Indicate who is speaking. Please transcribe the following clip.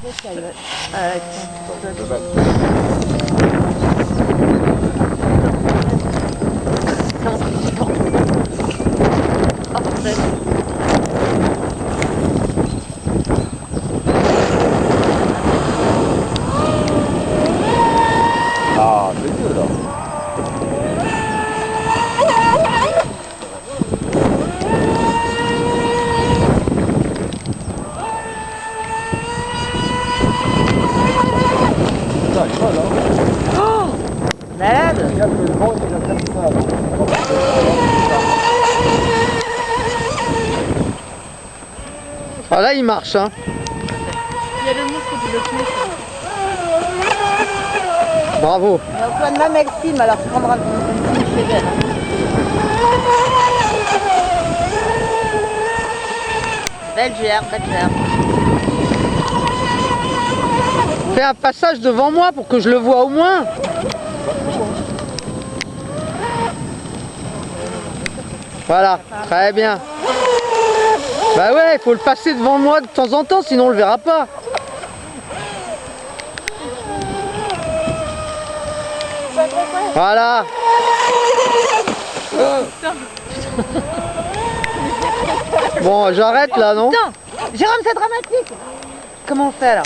Speaker 1: Ah, c'est mieux là. Ça, il va là.
Speaker 2: Oh, malade.
Speaker 1: Il y a que le vent, il a comme ça.
Speaker 3: Ah là il marche hein.
Speaker 2: Il y a le muscle du Loch Ness.
Speaker 3: Bravo.
Speaker 2: Et Antoine, même elle filme, alors je prendrai une film chez elle. Belle gerbe, belle gerbe.
Speaker 3: Fais un passage devant moi pour que je le vois au moins. Voilà, très bien. Bah ouais, il faut le passer devant moi de temps en temps, sinon on le verra pas. Voilà. Bon, j'arrête là, non?
Speaker 2: Putain, Jérôme, c'est dramatique. Comment on fait alors?